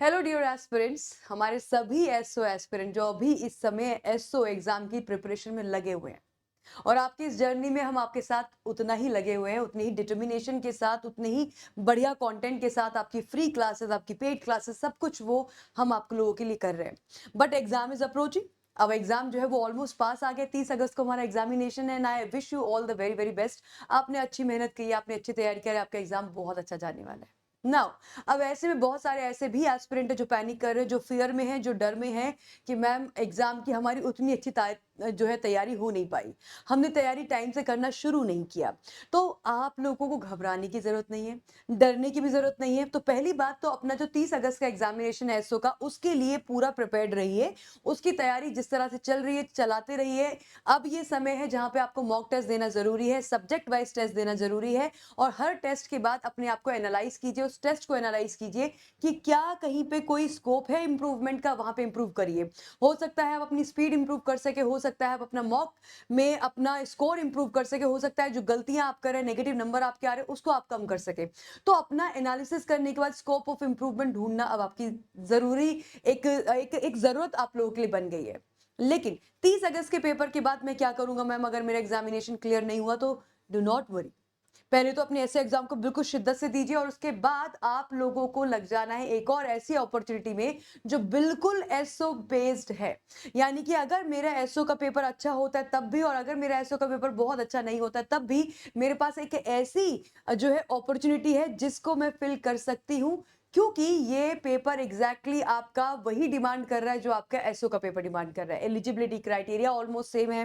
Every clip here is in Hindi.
हेलो डियर एस्पिरेंट्स, हमारे सभी एसओ एस्पिरेंट जो अभी इस समय एसओ एग्जाम की प्रिपरेशन में लगे हुए हैं और आपकी इस जर्नी में हम आपके साथ उतना ही लगे हुए हैं, उतनी ही डिटर्मिनेशन के साथ, उतने ही बढ़िया कंटेंट के साथ। आपकी फ्री क्लासेस, आपकी पेड क्लासेस, सब कुछ वो हम आप लोगों के लिए कर रहे हैं। But exam is approaching. अब एग्जाम जो है वो ऑलमोस्ट पास आ गया। 30 अगस्त को हमारा एग्जामिनेशन है। I wish you all the very very best. आपने अच्छी मेहनत की है, आपने अच्छी तैयारी की है, आपका एग्जाम बहुत अच्छा जाने वाला है। नाउ, अब ऐसे में बहुत सारे ऐसे भी एस्पिरेंट है जो पैनिक कर रहे हैं, जो फियर में हैं, जो डर में हैं कि मैम एग्जाम की हमारी उतनी अच्छी जो है तैयारी हो नहीं पाई, हमने तैयारी टाइम से करना शुरू नहीं किया। तो आप लोगों को घबराने की जरूरत नहीं है, डरने की भी जरूरत नहीं है। तो पहली बात तो अपना जो 30 अगस्त का एग्जामिनेशन है एसओ का, उसके लिए पूरा प्रिपेयर्ड रहिए। उसकी तैयारी जिस तरह से चल रही है चलाते रहिए। अब ये समय है जहां पे आपको मॉक टेस्ट देना जरूरी है, सब्जेक्ट वाइज टेस्ट देना जरूरी है। और हर टेस्ट के बाद अपने आप को एनालाइज कीजिए, उस टेस्ट को एनालाइज कीजिए कि क्या कहीं पे कोई स्कोप है इंप्रूवमेंट का, वहां पे इंप्रूव करिए। हो सकता है आप अपनी स्पीड इंप्रूव कर सके, हो सकता है आप अपना मॉक में अपना स्कोर इंप्रूव कर सके, हो सकता है जो गलतियां आप कर रहे हैं, नेगेटिव नंबर आपके आ रहे हैं, उसको आप कम कर सके। तो अपना एनालिसिस करने के बाद स्कोप ऑफ इंप्रूवमेंट ढूंढना अब आपकी जरूरी एक जरूरत आप लोगों के लिए बन गई है। लेकिन 30 अगस्त के पेपर के बाद मैं क्या करूंगा मैम, अगर मेरा एग्जामिनेशन क्लियर नहीं हुआ? तो डू नॉट वरी। पहले तो अपने ऐसे एग्जाम को बिल्कुल शिद्दत से दीजिए और उसके बाद आप लोगों को लग जाना है एक और ऐसी अपॉर्चुनिटी में जो बिल्कुल एसओ बेस्ड है। यानी कि अगर मेरा एसओ का पेपर अच्छा होता है तब भी, और अगर मेरा एसओ का पेपर बहुत अच्छा नहीं होता है तब भी, मेरे पास एक ऐसी जो है अपॉर्चुनिटी है जिसको मैं फिल कर सकती हूँ। क्योंकि ये पेपर एग्जैक्टली आपका वही डिमांड कर रहा है जो आपका एसओ का पेपर डिमांड कर रहा है। एलिजिबिलिटी क्राइटेरिया ऑलमोस्ट सेम है।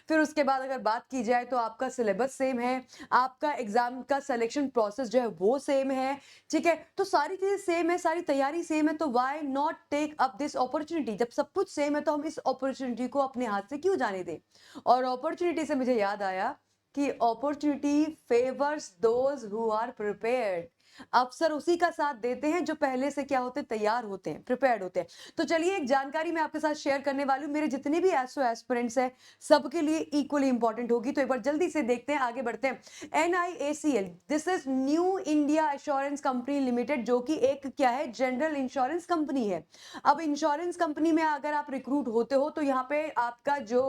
फिर उसके बाद अगर बात की जाए तो आपका सिलेबस सेम है, आपका एग्जाम का सिलेक्शन प्रोसेस जो है वो सेम है। ठीक है, तो सारी चीजें सेम है, सारी तैयारी सेम है, तो why not take up this opportunity? जब सब कुछ सेम है तो हम इस अपॉर्चुनिटी को अपने हाथ से क्यों जाने दें? और अपॉर्चुनिटी से मुझे याद आया कि opportunity favours those who are prepared. अफसर उसी का साथ देते हैं जो पहले से क्या होते हैं, तैयार होते हैं, प्रिपेयर्ड होते हैं। तो चलिए एक जानकारी मैं आपके साथ शेयर करने वाली हूँ, मेरे जितने भी एसओ एस्पिरेंट्स हैं सबके लिए इक्वली इंपॉर्टेंट होगी। तो एक बार जल्दी से देखते हैं, आगे बढ़ते हैं। NIACL, this is new India assurance company limited, जो कि एक क्या है, जनरल इंश्योरेंस कंपनी है। अब इंश्योरेंस कंपनी में अगर आप रिक्रूट होते हो तो यहाँ पे आपका जो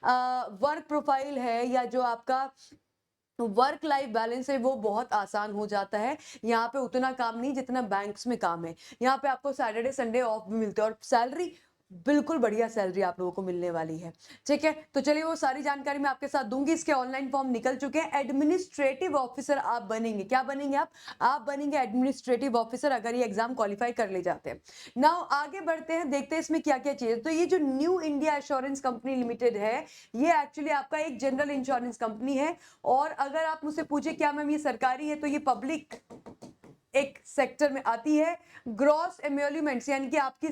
वर्क प्रोफाइल है या जो आपका वर्क लाइफ बैलेंस है वो बहुत आसान हो जाता है। यहाँ पे उतना काम नहीं जितना बैंक्स में काम है। यहाँ पे आपको सैटरडे संडे ऑफ भी मिलते हैं और सैलरी, बिल्कुल बढ़िया सैलरी आप लोगों को मिलने वाली है। ठीक है, तो चलिए वो सारी जानकारी मैं आपके साथ दूंगी। इसके ऑनलाइन फॉर्म निकल चुके हैं। एडमिनिस्ट्रेटिव ऑफिसर आप बनेंगे। क्या बनेंगे आप बनेंगे एडमिनिस्ट्रेटिव ऑफिसर, अगर ये एग्जाम क्वालिफाई कर ले जाते हैं। नाउ आगे बढ़ते हैं, देखते हैं इसमें क्या क्या चीज है। तो ये जो new India assurance company limited है, ये एक्चुअली आपका एक जनरल इंश्योरेंस कंपनी है। और अगर आप मुझसे पूछे क्या मैम ये सरकारी है, तो ये पब्लिक एक सेक्टर में आती है। ग्रॉस एम्यूलमेंट्स यानी कि आपकी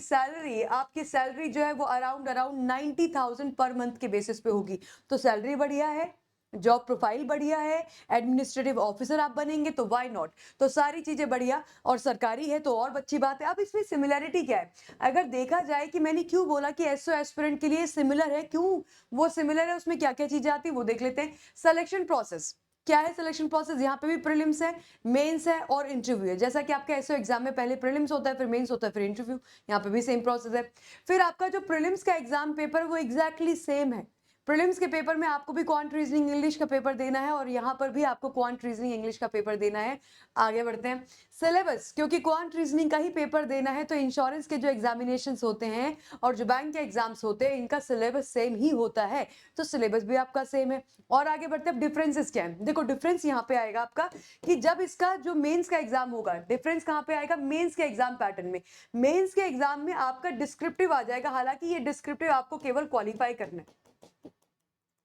सैलरी जो है वो अराउंड अराउंड 90,000 पर मंथ के बेसिस पे होगी। तो सैलरी बढ़िया है, जॉब प्रोफाइल बढ़िया है, एडमिनिस्ट्रेटिव ऑफिसर आप बनेंगे तो व्हाई नॉट। तो सारी चीजें बढ़िया और सरकारी है तो और अच्छी बात है। अब इसमें सिमिलैरिटी क्या है? अगर देखा जाए कि मैंने क्यों बोला कि एसओ एस्पिरेंट के लिए सिमिलर है, क्यों वो सिमिलर है, उसमें क्या क्या चीजें आती है वो देख लेते हैं। सिलेक्शन प्रोसेस क्या है? सिलेक्शन प्रोसेस यहाँ पे भी प्रीलिम्स है, मेंस है और इंटरव्यू है। जैसा कि आपका एसओ एग्जाम में पहले प्रीलिम्स होता है, फिर मेंस होता है, फिर इंटरव्यू। यहाँ पे भी सेम प्रोसेस है। फिर आपका जो प्रीलिम्स का एग्जाम पेपर वो एग्जैक्टली सेम है। प्रीलिम्स के पेपर में आपको भी क्वांट रीजनिंग इंग्लिश का पेपर देना है और यहाँ पर भी आपको क्वांट रीजनिंग इंग्लिश का पेपर देना है। आगे बढ़ते हैं। सिलेबस, क्योंकि क्वांट रीजनिंग का ही पेपर देना है तो इंश्योरेंस के जो एग्जामिनेशन होते हैं और जो बैंक के एग्जाम्स होते हैं इनका सिलेबस सेम ही होता है। तो सिलेबस भी आपका सेम है। और आगे बढ़ते हैं, डिफरेंसेस क्या है? देखो डिफरेंस यहाँ पे आएगा आपका कि जब इसका जो मेंस का एग्जाम होगा, डिफरेंस कहाँ पे आएगा? मेंस के एग्जाम पैटर्न में। मेंस के एग्जाम में आपका डिस्क्रिप्टिव आ जाएगा, हालांकि ये डिस्क्रिप्टिव आपको केवल क्वालिफाई करना है।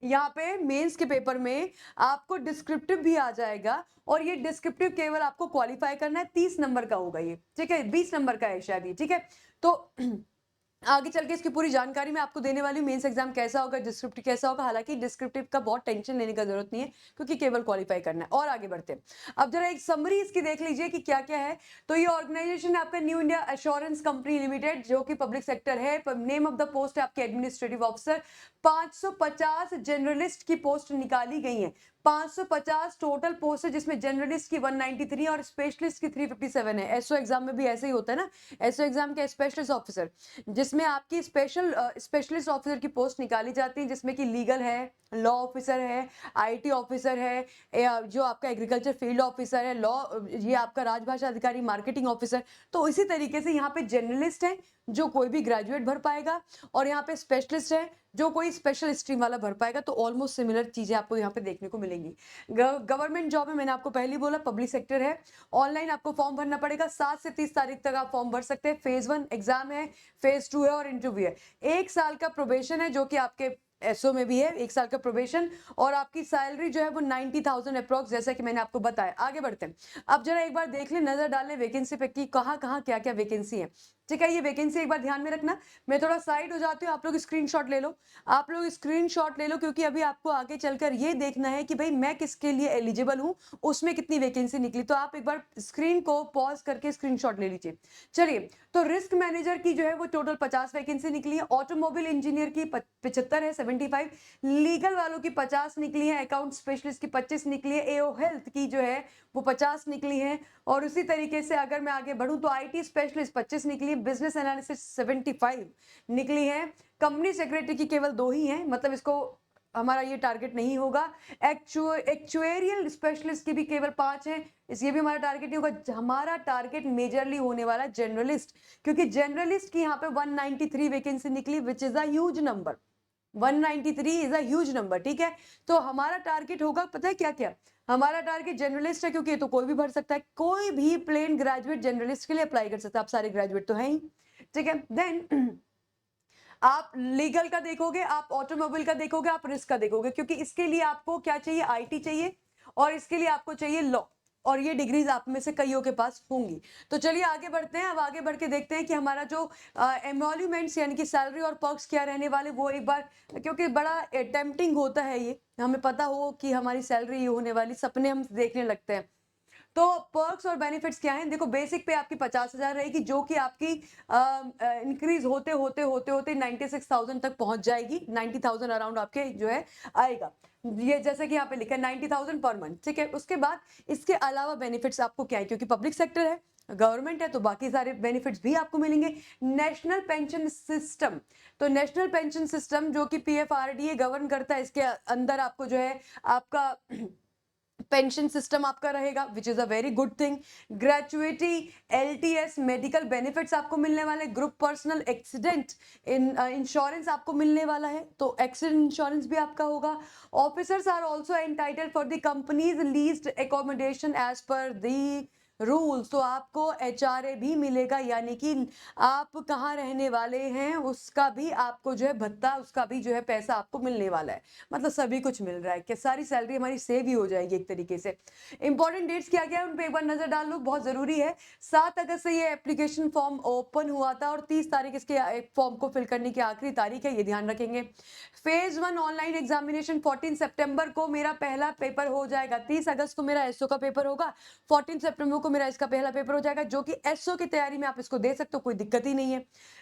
यहाँ पे मेंस के पेपर में आपको डिस्क्रिप्टिव भी आ जाएगा और ये डिस्क्रिप्टिव केवल आपको क्वालिफाई करना है। 30 नंबर का होगा ये, ठीक है, 20 नंबर का है शायद ये, ठीक है। तो आगे चल के इसकी पूरी जानकारी मैं आपको देने वाली हूँ, मेंस एग्जाम कैसा होगा, डिस्क्रिप्टिव कैसा होगा। हालांकि डिस्क्रिप्टिव का बहुत टेंशन लेने का जरूरत नहीं है क्योंकि केवल क्वालिफाई करना है। और आगे बढ़ते हैं, अब जरा एक समरी इसकी देख लीजिए कि क्या क्या है। तो ये ऑर्गेनाइजेशन है आपका new India assurance company limited, जो कि पब्लिक सेक्टर है। नेम ऑफ द पोस्ट है आपके एडमिनिस्ट्रेटिव ऑफिसर। 550 जर्नलिस्ट की पोस्ट निकाली गई है। 550 टोटल पोस्ट है, जिसमें जनरलिस्ट की 193 और स्पेशलिस्ट की 357 है। एसओ एग्जाम में भी ऐसे ही होता है ना, एसओ एग्जाम के स्पेशलिस्ट ऑफिसर, जिसमें आपकी स्पेशलिस्ट ऑफिसर की पोस्ट निकाली जाती है, जिसमें कि लीगल है, लॉ ऑफिसर है, आईटी ऑफिसर है, जो आपका एग्रीकल्चर फील्ड ऑफिसर है, लॉ, ये आपका राजभाषा अधिकारी, मार्केटिंग ऑफिसर। तो इसी तरीके से यहाँ पे जर्नलिस्ट है जो कोई भी ग्रेजुएट भर पाएगा, और यहाँ पे स्पेशलिस्ट है जो कोई स्पेशल स्ट्रीम वाला भर पाएगा। तो ऑलमोस्ट सिमिलर चीजें आपको यहाँ पे देखने को मिलेंगी। गवर्नमेंट जॉब है, मैंने आपको पहले ही बोला, पब्लिक सेक्टर है। ऑनलाइन आपको फॉर्म भरना पड़ेगा, 7 से 30 तारीख तक आप फॉर्म भर सकते हैं। फेज 1 एग्जाम है, फेज 2 है और इंटरव्यू है। 1 साल का प्रोबेशन है, जो कि आपके एसओ में भी है, 1 साल का प्रोबेशन, और आपकी सैलरी जो है वो 90,000 अप्रॉक्स, जैसा कि मैंने आपको बताया। आगे बढ़ते हैं, अब जरा एक बार देख लें, नजर डाल लें वैकेंसी पे कि कहाँ कहाँ क्या क्या वैकेंसी है। ठीक है, ये वैकेंसी एक बार ध्यान में रखना। मैं थोड़ा साइड हो जाती हूँ, आप लोग स्क्रीनशॉट ले लो, आप लोग स्क्रीनशॉट ले लो, क्योंकि अभी आपको आगे चलकर ये देखना है कि भाई मैं किसके लिए एलिजिबल हूँ, उसमें कितनी वैकेंसी निकली। तो आप एक बार स्क्रीन को पॉज करके स्क्रीनशॉट ले लीजिए। चलिए, तो रिस्क मैनेजर की जो है वो टोटल 50 वैकेंसी निकली है, ऑटोमोबाइल इंजीनियर की 75 है, 75, लीगल वालों की 50 निकली है, अकाउंट स्पेशलिस्ट की 25 निकली है, एओ हेल्थ की जो है वो 50 निकली है, और उसी तरीके से अगर मैं आगे बढ़ूं तो आईटी स्पेशलिस्ट 25 निकली है, बिजनेस एनालिसिस 75 निकली है, कंपनी सेक्रेटरी की केवल 2 ही हैं, मतलब इसको हमारा ये टारगेट नहीं होगा। एक्चुएरियल स्पेशलिस्ट की भी केवल 5 है, इस ये भी हमारा टारगेट नहीं होगा। हमारा टारगेट मेजरली होने वाला जनरलिस्ट, क्योंकि जनरलिस्ट की यहाँ पे 193 वैकेंसी निकली, which is a huge number. 193 is a huge number. ठीक है, तो हमारा टारगेट होगा, पता है क्या क्या, हमारा टारगेट जनरलिस्ट है, क्योंकि ये तो कोई भी भर सकता है, कोई भी प्लेन ग्रेजुएट जनरलिस्ट के लिए अप्लाई कर सकता है, आप सारे ग्रेजुएट तो हैं ही। ठीक है, देन आप लीगल का देखोगे, आप ऑटोमोबाइल का देखोगे, आप रिस्क का देखोगे, क्योंकि इसके लिए आपको क्या चाहिए, आईटी चाहिए, और इसके लिए आपको चाहिए लॉ, और ये डिग्रीज आप में से कईयों के पास होंगी। तो चलिए आगे बढ़ते हैं, अब आगे बढ़ के देखते हैं कि हमारा जो एमोल्यूमेंट्स यानी कि सैलरी और पर्क्स क्या रहने वाले, वो एक बार, क्योंकि बड़ा टेम्पटिंग होता है ये, हमें पता हो कि हमारी सैलरी ये होने वाली, सपने हम देखने लगते हैं। तो पर्क्स और बेनिफिट्स क्या हैं, देखो बेसिक पे आपकी 50,000 रहेगी, जो कि आपकी इंक्रीज होते होते होते होते 96,000 तक पहुंच जाएगी, 90,000 अराउंड आपके जो है आएगा, ये जैसे कि यहाँ पे लिखा है 90,000 पर मंथ। ठीक है, उसके बाद इसके अलावा बेनिफिट्स आपको क्या है, क्योंकि पब्लिक सेक्टर है, गवर्नमेंट है, तो बाकी सारे बेनिफिट्स भी आपको मिलेंगे। नेशनल पेंशन सिस्टम, तो नेशनल पेंशन सिस्टम जो कि पीएफआरडीए गवर्न करता है, इसके अंदर आपको जो है आपका पेंशन सिस्टम आपका रहेगा, which is a very good thing. Gratuity, LTS, medical benefits आपको मिलने वाले, ग्रुप पर्सनल एक्सीडेंट इंश्योरेंस आपको मिलने वाला है, तो एक्सीडेंट इंश्योरेंस भी आपका होगा। Officers are also entitled for the companies leased accommodation as per the rules, तो आपको एचआरए भी मिलेगा, यानी कि आप कहाँ रहने वाले हैं उसका भी आपको जो है भत्ता, उसका भी जो है पैसा आपको मिलने वाला है, मतलब सभी कुछ मिल रहा है, कि सारी सैलरी हमारी सेव ही हो जाएगी एक तरीके से। इंपॉर्टेंट डेट्स क्या क्या है उन पे एक बार नजर डाल लो, बहुत जरूरी है। 7 अगस्त से ये एप्लीकेशन फॉर्म ओपन हुआ था, और 30 तारीख इसके फॉर्म को फिल करने की आखिरी तारीख है, ये ध्यान रखेंगे। फेज 1 ऑनलाइन एग्जामिनेशन 14 सितंबर को मेरा पहला पेपर हो जाएगा, 30 अगस्त को मेरा एसओ का पेपर होगा, 14 सितंबर को मेरा इसका पहला पेपर हो जाएगा, जो कि एसओ की तैयारी में आप इसको दे सकते हो, कोई दिक्कत ही नहीं है।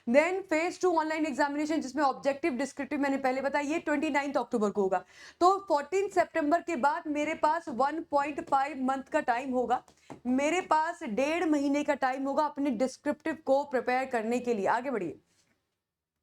देन फेज 2 ऑनलाइन एग्जामिनेशन, जिसमें ऑब्जेक्टिव डिस्क्रिप्टिव मैंने पहले बताया, ये 29 अक्टूबर को होगा। तो 14 सितंबर के बाद मेरे पास 1.5 मंथ का टाइम होगा, मेरे पास 1.5 महीने का टाइम होगा अपने डिस्क्रिप्टिव को प्रिपेयर करने के लिए। आगे बढ़िए,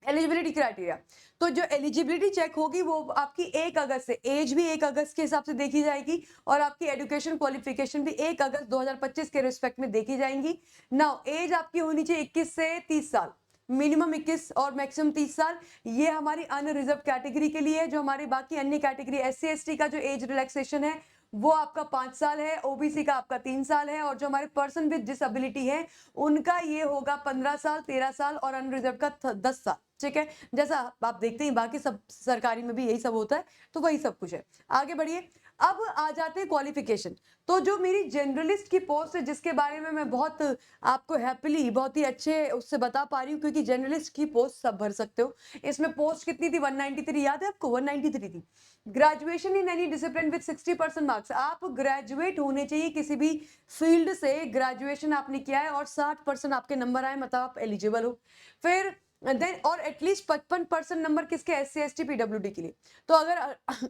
एलिजिबिलिटी क्राइटेरिया, तो जो एलिजिबिलिटी चेक होगी वो आपकी 1 अगस्त से, एज भी 1 अगस्त के हिसाब से देखी जाएगी, और आपकी एजुकेशन क्वालिफिकेशन भी 1 अगस्त 2025 के रिस्पेक्ट में देखी जाएंगी। नाउ एज आपकी होनी चाहिए 21 से 30 साल, मिनिमम 21 और मैक्सिमम 30 साल। ये हमारी अनरिजर्व कैटेगरी के लिए है, जो हमारी बाकी अन्य कैटेगरी एससी एसटी का जो एज रिलैक्सेशन है वो आपका 5 साल है, ओबीसी का आपका 3 साल है, और जो हमारे पर्सन विद डिसेबिलिटी है उनका ये होगा 15 साल, 13 साल, और अनरिजर्व का 10 साल। ठीक है, जैसा आप देखते हैं बाकी सब सरकारी में भी यही सब होता है, तो वही सब कुछ है। आगे बढ़िए, अब आ जाते हैं क्वालिफिकेशन। तो जो मेरी जनरलिस्ट की पोस्ट है, जिसके बारे में मैं बहुत आपको हैप्पीली बहुत ही अच्छे उससे बता पा रही हूँ, क्योंकि जर्नलिस्ट की पोस्ट सब भर सकते हो। इसमें पोस्ट कितनी थी, 193, याद है आपको, 193 थी। Graduation in any discipline with 60% marks, आप ग्रेजुएट होने चाहिए किसी भी फील्ड से, ग्रेजुएशन आपने किया है और 60% आपके नंबर आए, मतलब आप एलिजिबल हो। फिर देन और एटलीस्ट 55% नंबर किसके, S C S T PWD के लिए। तो अगर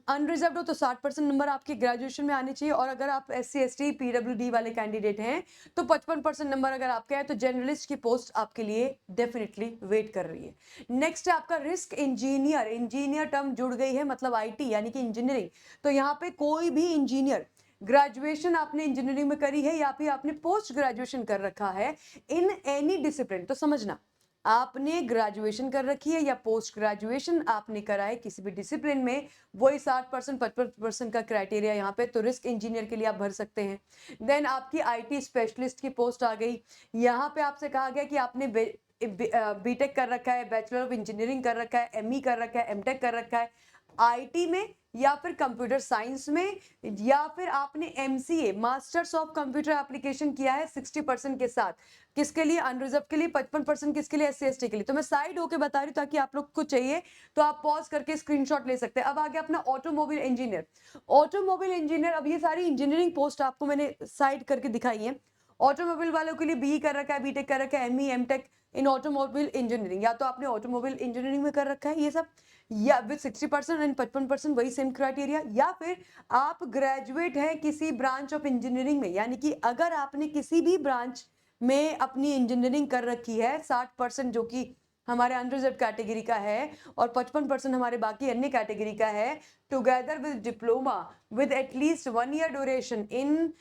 अनरिजर्व्ड हो तो 60% नंबर आपके ग्रेजुएशन में आने चाहिए, और अगर आप S C S T PWD वाले कैंडिडेट हैं तो 55% नंबर अगर आपके हैं तो जर्नलिस्ट की पोस्ट आपके लिए डेफिनेटली वेट कर रही है। नेक्स्ट है आपका रिस्क इंजीनियर। इंजीनियर टर्म जुड़ गई है, मतलब आईटी यानी कि इंजीनियरिंग। तो यहाँ पे कोई भी इंजीनियर, ग्रेजुएशन आपने इंजीनियरिंग में करी है या फिर आपने पोस्ट ग्रेजुएशन कर रखा है इन एनी डिसिप्लिन, तो समझना आपने ग्रेजुएशन कर रखी है या पोस्ट ग्रेजुएशन आपने करा है किसी भी डिसिप्लिन में, वही 60% 55% का क्राइटेरिया यहाँ पे, तो रिस्क इंजीनियर के लिए आप भर सकते हैं। देन आपकी आईटी स्पेशलिस्ट की पोस्ट आ गई। यहाँ पे आपसे कहा गया कि आपने बीटेक कर रखा है, बैचलर ऑफ इंजीनियरिंग कर रखा है, एमई कर रखा है, एमटेक कर रखा है आईटी में या फिर कंप्यूटर साइंस में, या फिर आपने MCA masters of computer application किया है 60% के साथ। किसके लिए, अनरिजर्व के लिए, 55% किसके लिए, एससी एसटी के लिए। तो मैं साइड होके बता रही हूँ ताकि आप लोग को चाहिए तो आप पॉज करके स्क्रीनशॉट ले सकते हैं। अब आगे अपना ऑटोमोबाइल इंजीनियर। ऑटोमोबाइल इंजीनियर, अब ये सारी इंजीनियरिंग पोस्ट आपको मैंने साइड करके दिखाई है। ऑटोमोबाइल वालों के लिए बीई कर रखा है, बीटेक कर रखा है, ME MTech in automobile engineering, या तो आपने ऑटोमोबाइल इंजीनियरिंग में कर रखा है ये सब, या विद 60% एंड 55% वही सेम क्राइटेरिया, या फिर आप ग्रेजुएट हैं किसी ब्रांच ऑफ इंजीनियरिंग में, यानी कि अगर आपने किसी भी ब्रांच में अपनी इंजीनियरिंग कर रखी है 60% जो कि हमारे अनरिजर्व कैटेगरी का है और 55% हमारे बाकी अन्य कैटेगरी का है, together with diploma with at least 1 year duration in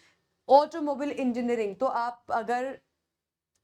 automobile engineering, तो आप अगर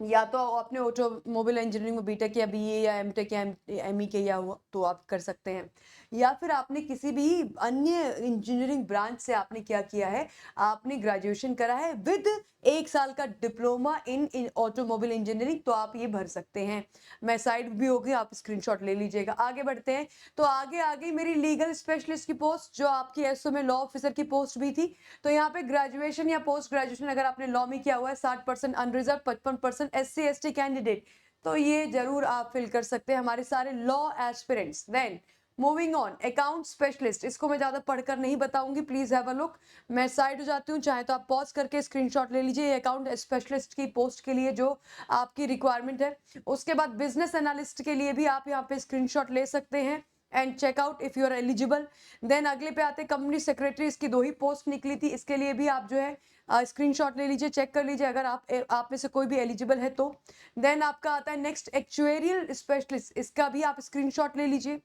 या तो आपने ऑटोमोबाइल इंजीनियरिंग में बीटेक या बीए या एमटेक या एमई किया हुआ तो आप कर सकते हैं, या फिर आपने किसी भी अन्य इंजीनियरिंग ब्रांच से आपने क्या किया है, आपने ग्रेजुएशन करा है विद 1 साल का डिप्लोमा इन ऑटोमोबाइल इंजीनियरिंग, तो आप ये भर सकते हैं। मैं साइड भी होगी, आप स्क्रीनशॉट ले लीजिएगा। आगे बढ़ते हैं, तो आगे आ गई मेरी लीगल स्पेशलिस्ट की पोस्ट, जो आपकी एसओ में लॉ ऑफिसर की पोस्ट भी थी। तो यहाँ पे ग्रेजुएशन या पोस्ट ग्रेजुएशन अगर आपने लॉ में किया हुआ है 60% अनरिजर्व, 55% एससी एसटी कैंडिडेट, तो ये जरूर आप फिल कर सकते हैं, हमारे सारे law aspirants. Then moving on, account specialist, इसको मैं ज्यादा पढ़कर नहीं बताऊंगी, प्लीज हैव अ लुक। मैं साइड हो जाती हूँ, चाहे तो आप पॉज करके स्क्रीनशॉट ले लीजिए अकाउंट स्पेशलिस्ट की पोस्ट के लिए जो आपकी रिक्वायरमेंट है। उसके बाद बिजनेस एनालिस्ट के लिए भी आप यहाँ पे स्क्रीनशॉट ले सकते हैं and check out if you are eligible. Then अगले पे आते कंपनी सेक्रेटरी, इसकी 2 ही पोस्ट निकली थी, इसके लिए भी आप जो है स्क्रीनशॉट ले लीजिए, चेक कर लीजिए अगर आप में से कोई भी एलिजिबल है तो। देन आपका आता है नेक्स्ट एक्चुएरियल स्पेशलिस्ट, इसका भी आप स्क्रीनशॉट ले लीजिए।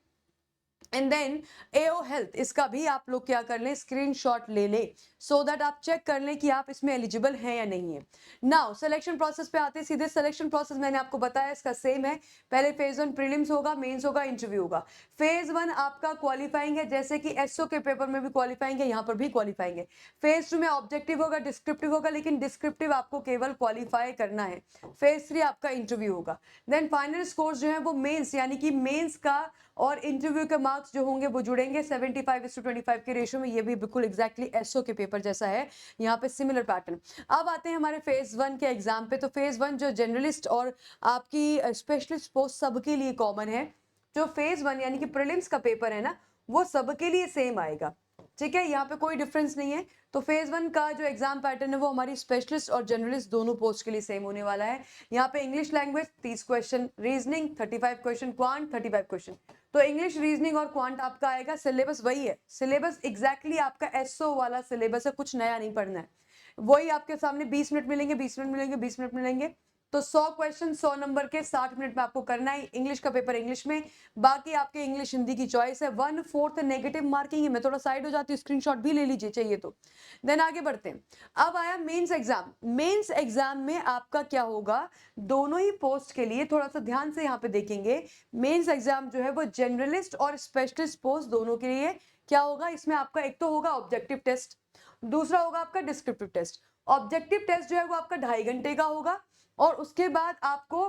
एंड देन एओ हेल्थ, इसका भी आप लोग क्या कर लें, स्क्रीनशॉट ले लें, सो दैट आप चेक कर लें कि आप इसमें एलिजिबल हैं या नहीं है। नाउ सिलेक्शन प्रोसेस पे आते हैं सीधे। सिलेक्शन प्रोसेस मैंने आपको बताया इसका सेम है, पहले फेज 1 प्रीलिम्स होगा, मेंस होगा, इंटरव्यू होगा। फेज 1 आपका क्वालिफाइंग है, जैसे कि एसओ के पेपर में भी क्वालिफाइंग है, यहाँ पर भी क्वालिफाइंग है। फेज 2 में ऑब्जेक्टिव होगा, डिस्क्रिप्टिव होगा, लेकिन डिस्क्रिप्टिव आपको केवल क्वालिफाई करना है। फेज 3 आपका इंटरव्यू होगा। देन फाइनल स्कोर जो है वो मेंस, यानी कि मेंस का और इंटरव्यू के मार्क्स जो होंगे वो जुड़ेंगे 75:25 के रेशियो में। ये भी बिल्कुल एग्जैक्टली एसओ के पेपर जैसा है, यहाँ पे सिमिलर पैटर्न। अब आते हैं हमारे फेज 1 के एग्जाम पे। तो फेज 1 जो जर्नलिस्ट और आपकी स्पेशलिस्ट पोस्ट सबके लिए कॉमन है। जो फेज 1 यानी कि प्रीलिम्स का पेपर है ना, वो सबके लिए सेम आएगा, ठीक है, यहाँ पे कोई डिफरेंस नहीं है। तो फेज 1 का जो एग्जाम पैटर्न है वो हमारी स्पेशलिस्ट और जर्नलिस्ट दोनों पोस्ट के लिए सेम होने वाला है। यहाँ पे English language 30 question, reasoning 35 question, quant 35 question. तो इंग्लिश, रीजनिंग और क्वांट आपका आएगा। सिलेबस वही है, सिलेबस एग्जैक्टली आपका एसओ वाला सिलेबस है, कुछ नया नहीं पढ़ना है। वही आपके सामने 20 मिनट मिलेंगे, 20 मिनट मिलेंगे, 20 मिनट मिलेंगे। तो 100 क्वेश्चन 100 नंबर के 60 मिनट में आपको करना है। इंग्लिश का पेपर इंग्लिश में, बाकी आपके इंग्लिश हिंदी की चॉइस है। 1/4 नेगेटिव मार्किंग है। मैं थोड़ा साइड हो जाती हूँ, स्क्रीनशॉट भी ले लीजिए चाहिए तो। देन आगे बढ़ते हैं। अब आया मेंस एग्जाम। मेंस एग्जाम में आपका क्या होगा, दोनों ही पोस्ट के लिए थोड़ा सा ध्यान से यहाँ पे देखेंगे। मेंस एग्जाम जो है वो जनरलिस्ट और स्पेशलिस्ट पोस्ट दोनों के लिए क्या होगा, इसमें आपका एक तो होगा ऑब्जेक्टिव टेस्ट, दूसरा होगा आपका डिस्क्रिप्टिव टेस्ट। ऑब्जेक्टिव टेस्ट जो है वो आपका 2.5 घंटे का होगा, और उसके बाद आपको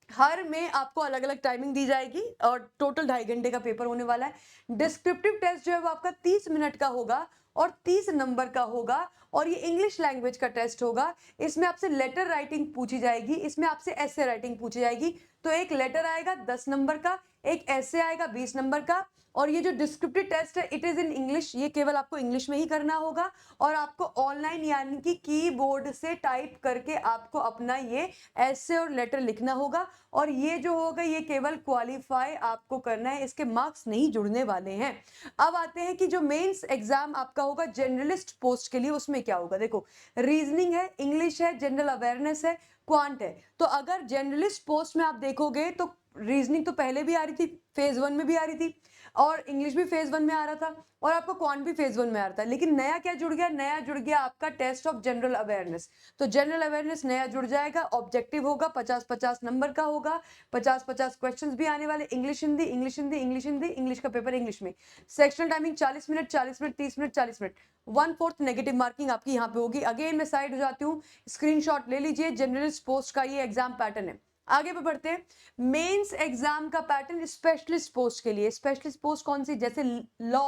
हर में आपको अलग अलग टाइमिंग दी जाएगी, और टोटल 2.5 घंटे का पेपर होने वाला है। डिस्क्रिप्टिव टेस्ट जो है वो आपका 30 मिनट का होगा और 30 नंबर का होगा, और ये इंग्लिश लैंग्वेज का टेस्ट होगा। इसमें आपसे लेटर राइटिंग पूछी जाएगी, इसमें आपसे ऐसे राइटिंग पूछी जाएगी। तो एक लेटर आएगा 10 नंबर का, एक ऐसे आएगा 20 नंबर का, और ये जो डिस्क्रिप्टिव टेस्ट है इट इज इन इंग्लिश, ये केवल आपको इंग्लिश में ही करना होगा और आपको ऑनलाइन यानी कि कीबोर्ड से टाइप करके आपको अपना ये ऐसे और लेटर लिखना होगा। और ये जो होगा ये केवल क्वालिफाई आपको करना है, इसके मार्क्स नहीं जुड़ने वाले हैं। अब आते हैं कि जो मेंस एग्जाम आपका होगा जनरलिस्ट पोस्ट के लिए, उसमें क्या होगा। देखो, रीजनिंग है, इंग्लिश है, जनरल अवेयरनेस है, क्वांट है। तो अगर जनरलिस्ट पोस्ट में आप देखोगे तो रीजनिंग तो पहले भी आ रही थी, फेज 1 में भी आ रही थी, और इंग्लिश भी फेज 1 में आ रहा था, और आपका क्वांट भी फेज 1 में आ रहा था। लेकिन नया क्या जुड़ गया, नया जुड़ गया आपका टेस्ट ऑफ जनरल अवेयरनेस। तो जनरल अवेयरनेस नया जुड़ जाएगा, ऑब्जेक्टिव होगा, 50-50 नंबर का होगा, 50-50 क्वेश्चंस भी आने वाले, English Hindi, English Hindi, English Hindi, English का पेपर इंग्लिश में। Sectional timing 40 minute, 40 minute, 30 minute, 40 minute. 1/4 negative marking आपकी यहाँ पे होगी। अगेन मैं साइड हो जाती हूँ, स्क्रीनशॉट ले लीजिए। जनरलिस्ट पोस्ट का ये एग्जाम पैटर्न है। आगे पे बढ़ते हैं, मेंस एग्जाम का पैटर्न स्पेशलिस्ट पोस्ट के लिए। स्पेशलिस्ट पोस्ट कौन सी, जैसे लॉ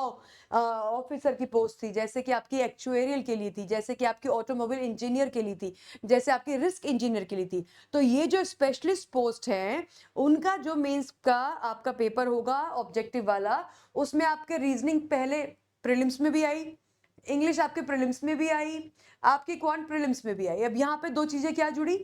ऑफिसर की पोस्ट थी, जैसे कि आपकी एक्चुएरियल के लिए थी, जैसे कि आपकी ऑटोमोबाइल इंजीनियर के लिए थी, जैसे आपकी रिस्क इंजीनियर के लिए थी। तो ये जो स्पेशलिस्ट पोस्ट है उनका जो मेंस का आपका पेपर होगा ऑब्जेक्टिव वाला, उसमें आपके रीजनिंग पहले प्रीलिम्स में भी आई, इंग्लिश आपके प्रीलिम्स में भी आई, आपकी क्वांट प्रीलिम्स में भी आई। अब यहाँ पे दो चीजें क्या जुड़ी,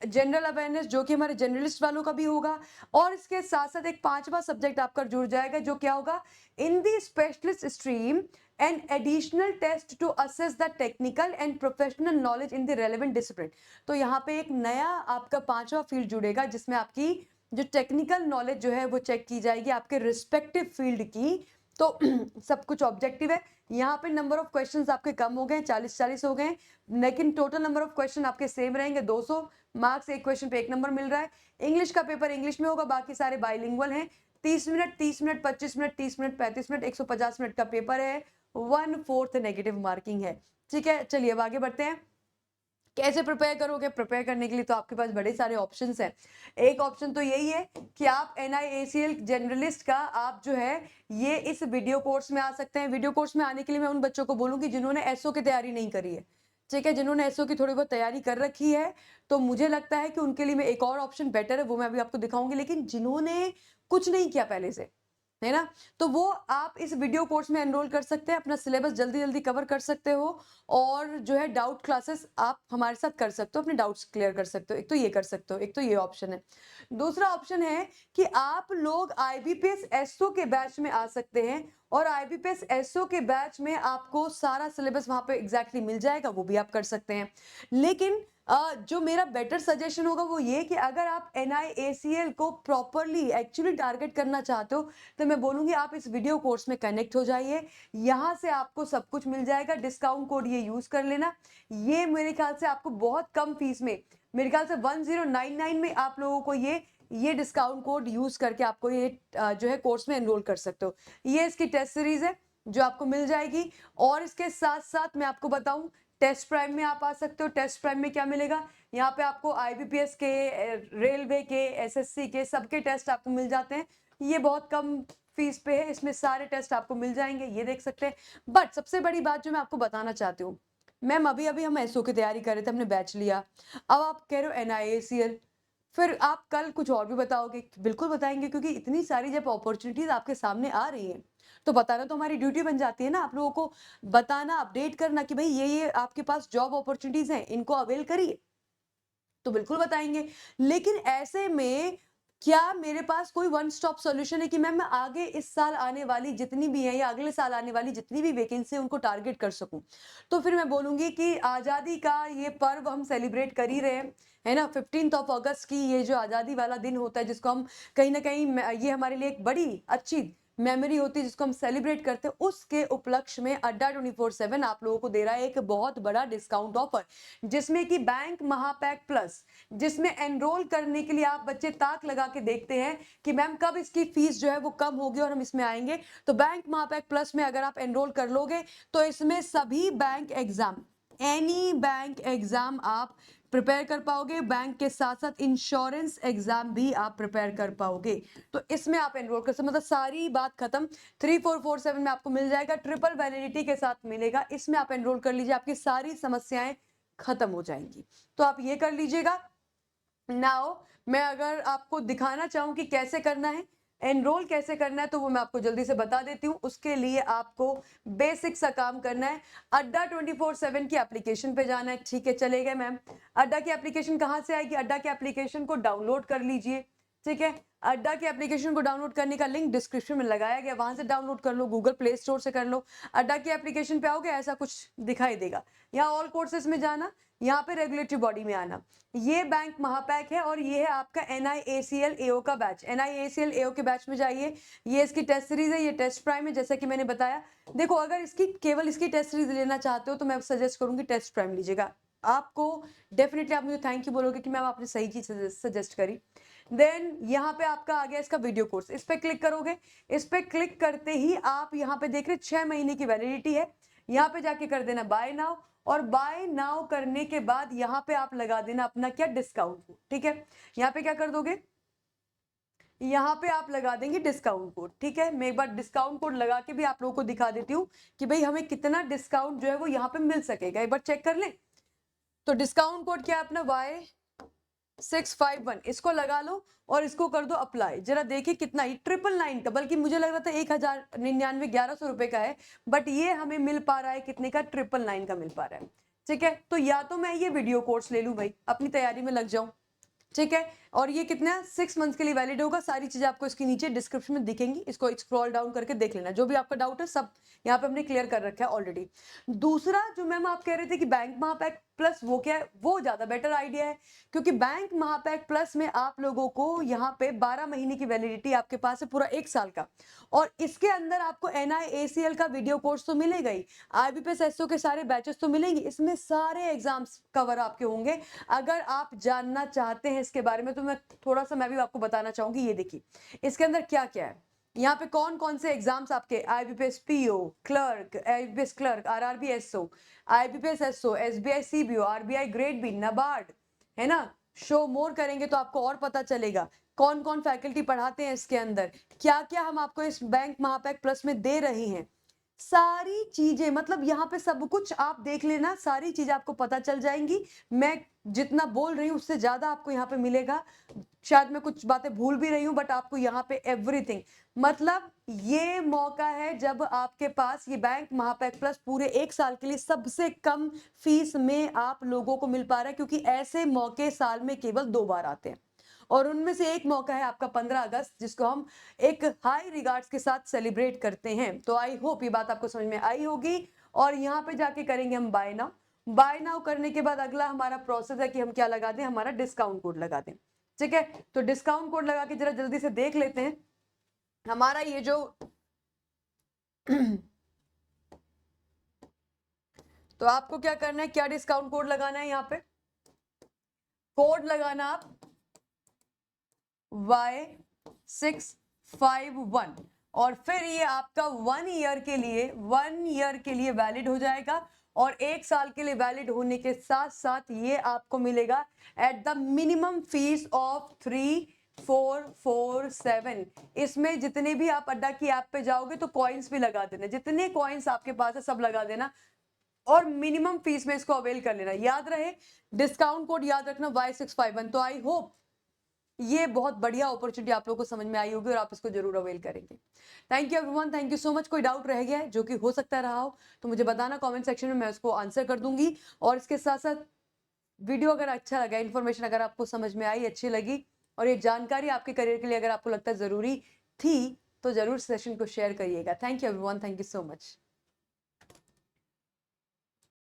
जनरल अवेयरनेस जो कि हमारे जर्नलिस्ट वालों का भी होगा, और इसके साथ साथ एक 5वां सब्जेक्ट आपका जुड़ जाएगा जो क्या होगा, in the specialist stream and additional test to assess the technical and professional knowledge in the relevant discipline. तो यहाँ पे एक नया आपका 5वां फील्ड जुड़ेगा जिसमें आपकी जो टेक्निकल नॉलेज जो है वो चेक की जाएगी आपके रिस्पेक्टिव फील्ड की। तो सब कुछ ऑब्जेक्टिव है। यहाँ पे नंबर ऑफ क्वेश्चंस आपके कम हो गए, 40-40 हो गए, लेकिन टोटल नंबर ऑफ क्वेश्चन आपके सेम रहेंगे, 200 मार्क्स, एक क्वेश्चन पे 1 नंबर मिल रहा है। इंग्लिश का पेपर इंग्लिश में होगा, बाकी सारे बाइलिंगुअल हैं। 30 minute, 30 minute, 25 minute, 30 minute, 35 minute, 150 minute का पेपर है। 1/4 नेगेटिव मार्किंग है। ठीक है, चलिए अब आगे बढ़ते हैं। कैसे प्रिपेयर करोगे, प्रिपेयर करने के लिए तो आपके पास बड़े सारे ऑप्शंस हैं। एक ऑप्शन तो यही है कि आप NIACL जनरलिस्ट का आप जो है ये इस वीडियो कोर्स में आ सकते हैं। वीडियो कोर्स में आने के लिए मैं उन बच्चों को बोलूंगी जिन्होंने एसओ की तैयारी नहीं करी है, ठीक है, जिन्होंने एसओ की थोड़ी बहुत तैयारी कर रखी है, तो मुझे लगता है कि उनके लिए मैं एक और ऑप्शन बेटर है, वो मैं अभी आपको दिखाऊंगी। लेकिन जिन्होंने कुछ नहीं किया पहले से, है ना, तो वो आप इस वीडियो कोर्स में एनरोल कर सकते हैं, अपना सिलेबस जल्दी जल्दी कवर कर सकते हो, और जो है डाउट क्लासेस आप हमारे साथ कर सकते हो, अपने डाउट्स क्लियर कर सकते हो। एक तो ये कर सकते हो, एक तो ये ऑप्शन है। दूसरा ऑप्शन है कि आप लोग IBPS एसओ के बैच में आ सकते हैं, और IBPS एसओ के बैच में आपको सारा सिलेबस वहां पे एग्जैक्टली मिल जाएगा, वो भी आप कर सकते हैं। लेकिन जो मेरा बेटर सजेशन होगा वो ये कि अगर आप NIACL को प्रॉपरली एक्चुअली टारगेट करना चाहते हो, तो मैं बोलूंगी आप इस वीडियो कोर्स में कनेक्ट हो जाइए। यहाँ से आपको सब कुछ मिल जाएगा, डिस्काउंट कोड ये यूज कर लेना। ये मेरे ख्याल से आपको बहुत कम फीस में, मेरे ख्याल से 1099 में आप लोगों को ये डिस्काउंट कोड यूज करके आपको ये जो है कोर्स में एनरोल कर सकते हो। ये इसकी टेस्ट सीरीज है जो आपको मिल जाएगी। और इसके साथ साथ मैं आपको बताऊं, टेस्ट प्राइम में आप आ सकते हो। टेस्ट प्राइम में क्या मिलेगा, यहाँ पे आपको IBPS के, रेलवे के, SSC के सबके टेस्ट आपको मिल जाते हैं। ये बहुत कम फीस पे है, इसमें सारे टेस्ट आपको मिल जाएंगे, ये देख सकते हैं। बट सबसे बड़ी बात जो मैं आपको बताना चाहती हूँ, मैम अभी अभी हम एसओ की तैयारी कर रहे थे, हमने बैच लिया, अब आप कह रहे हो NIACL, फिर आप कल कुछ और भी बताओगे। बिल्कुल बताएंगे, क्योंकि इतनी सारी जब अपॉर्चुनिटीज आपके सामने आ रही है तो बताना तो हमारी ड्यूटी बन जाती है ना, आप लोगों को बताना, अपडेट करना कि भाई ये आपके पास जॉब अपॉर्चुनिटीज हैं, इनको अवेल करिए। तो बिल्कुल बताएंगे। लेकिन ऐसे में क्या मेरे पास कोई वन स्टॉप सॉल्यूशन है कि मैं आगे इस साल आने वाली जितनी भी है या अगले साल आने वाली जितनी भी वैकेंसी है उनको टारगेट कर सकूं? तो फिर मैं बोलूंगी कि आजादी का ये पर्व हम सेलिब्रेट कर ही रहे हैं, है ना। 15 अगस्त की ये जो आजादी वाला दिन होता है, जिसको हम कहीं ना कहीं ये हमारे लिए एक बड़ी अच्छी मेमोरी होती है जिसको हम सेलिब्रेट करते हैं, उसके उपलक्ष्य में अड्डा 24/7 आप लोगों को दे रहा है एक बहुत बड़ा डिस्काउंट ऑफर, जिसमें कि बैंक महापैक प्लस, जिसमें एनरोल करने के लिए आप बच्चे ताक लगा के देखते हैं कि मैम कब इसकी फीस जो है वो कम होगी और हम इसमें आएंगे। तो बैंक महापैक प्लस में अगर आप एनरोल कर लोगे तो इसमें सभी bank exam, any bank exam आप प्रिपेयर कर पाओगे, बैंक के साथ साथ इंश्योरेंस एग्जाम भी आप प्रिपेयर कर पाओगे। तो इसमें आप एनरोल कर सकते, मतलब सारी बात खत्म। 3447 में आपको मिल जाएगा, ट्रिपल वैलिडिटी के साथ मिलेगा, इसमें आप एनरोल कर लीजिए, आपकी सारी समस्याएं खत्म हो जाएंगी। तो आप ये कर लीजिएगा। नाउ मैं अगर आपको दिखाना चाहूं कि कैसे करना है, एनरोल कैसे करना है, तो वो मैं आपको जल्दी से बता देती हूँ। उसके लिए आपको बेसिक सा काम करना है। अड्डा 24/7 की एप्लीकेशन पे जाना है। ठीक है, चले गए मैम। अड्डा की एप्लीकेशन कहाँ से आएगी? अड्डा की एप्लीकेशन को डाउनलोड कर लीजिए। ठीक है, अड्डा की एप्लीकेशन को डाउनलोड करने का लिंक डिस्क्रिप्शन में लगाया गया, वहां से डाउनलोड कर लो, गूगल प्ले स्टोर से कर लो। अड्डा की एप्लीकेशन पे आओगे, ऐसा कुछ दिखाई देगा। यहाँ ऑल कोर्सेज में जाना, यहाँ पे रेगुलेटरी बॉडी में आना। ये बैंक महापैक है और ये है आपका NIACL AO का बैच। NIACL AO के बैच में जाइए। ये इसकी टेस्ट सीरीज है, ये टेस्ट प्राइम है, जैसा कि मैंने बताया। देखो, अगर इसकी केवल इसकी टेस्ट सीरीज लेना चाहते हो तो मैं सजेस्ट करूंगी टेस्ट प्राइम लीजिएगा। आपको डेफिनेटली आप मुझे थैंक यू बोलोगे कि मैम आपने सही चीज सजेस्ट करी। देन यहाँ पे आपका आ गया इसका वीडियो कोर्स, इस पे क्लिक करोगे। इस पे क्लिक करते ही आप यहाँ पे देख रहे 6 महीने की वैलिडिटी है। यहाँ पे जाके कर देना बाय नाउ, और बाय नाउ करने के बाद यहाँ पे आप लगा देना अपना क्या, डिस्काउंट। ठीक है, यहाँ पे क्या कर दोगे, यहाँ पे आप लगा देंगे डिस्काउंट कोड। ठीक है, मैं एक बार डिस्काउंट कोड लगा के भी आप लोगों को दिखा देती हूँ कि भाई हमें कितना डिस्काउंट जो है वो यहाँ पे मिल सकेगा, एक बार चेक कर लें। तो डिस्काउंट कोड क्या है अपना, Y651, इसको लगा लो और इसको कर दो अप्लाई। जरा देखिए कितना ही 999 का, बल्कि मुझे लग रहा था 1099 1100 रुपए का है, बट ये हमें मिल पा रहा है कितने का, 999 का मिल पा रहा है। ठीक है, तो या तो मैं ये वीडियो कोर्स ले लूं भाई, अपनी तैयारी में लग जाऊं। ठीक है, और ये कितना 6 मंथ्स के लिए वैलिड होगा। सारी चीजें आपको इसके नीचे डिस्क्रिप्शन में दिखेंगी, इसको स्क्रॉल डाउन करके देख लेना। जो भी आपका डाउट है सब यहाँ पे हमने क्लियर कर रखा है ऑलरेडी। दूसरा जो मैम आप कह रहे थे कि बैंक महापैक प्लस, वो क्या है, वो ज्यादा बेटर आइडिया है, क्योंकि बैंक महापैक प्लस में आप लोगों को यहाँ पे 12 महीने की वैलिडिटी आपके पास है, पूरा 1 साल का, और इसके अंदर आपको NIACL का वीडियो कोर्स तो मिलेगा ही, IBPS SO के सारे बैचेस तो मिलेंगे, इसमें सारे एग्जाम्स कवर आपके होंगे। अगर आप जानना चाहते हैं इसके बारे में तो मैं थोड़ा सा मैं भी आपको बताना चाहूंगी। ये देखिए इसके अंदर क्या क्या है, यहाँ पे कौन कौन से एग्जाम्स आपके, IBPS PO clerk, IBPS clerk, RRB SO, IBPS SO, SBI CBO, RBI grade B, NABARD, है ना। शो मोर करेंगे तो आपको और पता चलेगा कौन कौन फैकल्टी पढ़ाते हैं इसके अंदर, क्या क्या हम आपको इस बैंक महापैक प्लस में दे रहे हैं, सारी चीजें, मतलब यहाँ पे सब कुछ आप देख लेना, सारी चीजें आपको पता चल जाएंगी। मैं जितना बोल रही हूँ उससे ज्यादा आपको यहाँ पे मिलेगा। शायद मैं कुछ बातें भूल भी रही हूँ, बट आपको यहाँ पे एवरीथिंग, मतलब ये मौका है जब आपके पास ये बैंक महापैक प्लस पूरे 1 साल के लिए सबसे कम फीस में आप लोगों को मिल पा रहा है, क्योंकि ऐसे मौके साल में केवल 2 बार आते हैं, और उनमें से एक मौका है आपका 15 अगस्त, जिसको हम एक हाई रिगार्ड्स के साथ सेलिब्रेट करते हैं। तो आई होप ये बात आपको समझ में आई होगी। और यहाँ पे जाके करेंगे हम बाय नाउ। बाय नाउ करने के बाद अगला हमारा प्रोसेस है कि हम क्या लगा दें, हमारा डिस्काउंट कोड लगा दें। ठीक है, तो डिस्काउंट कोड लगा के जरा जल्दी से देख लेते हैं हमारा ये जो तो आपको क्या करना है, क्या डिस्काउंट कोड लगाना है, यहाँ पे कोड लगाना आप Y651, और फिर ये आपका 1 ईयर के लिए वैलिड हो जाएगा, और 1 साल के लिए वैलिड होने के साथ साथ ये आपको मिलेगा at the minimum fees of 3447। इसमें जितने भी आप अड्डा की ऐप पे जाओगे तो कॉइन्स भी लगा देना, जितने कॉइन्स आपके पास है सब लगा देना, और मिनिमम फीस में इसको अवेल कर लेना। याद रहे डिस्काउंट कोड याद रखना Y651। तो आई होप ये बहुत बढ़िया अपॉर्चुनिटी आप लोगों को समझ में आई होगी और आप इसको जरूर अवेल करेंगे। Thank you everyone, thank you so much. कोई डाउट रह गया है जो कि हो सकता रहा हो तो मुझे बताना कमेंट सेक्शन में, मैं उसको आंसर कर दूंगी। और इसके साथ साथ वीडियो अगर अच्छा लगा, इन्फॉर्मेशन अगर आपको समझ में आई, अच्छी लगी, और ये जानकारी आपके करियर के लिए अगर आपको लगता है जरूरी थी, तो जरूर सेशन को शेयर करिएगा। Thank you everyone, thank you so much.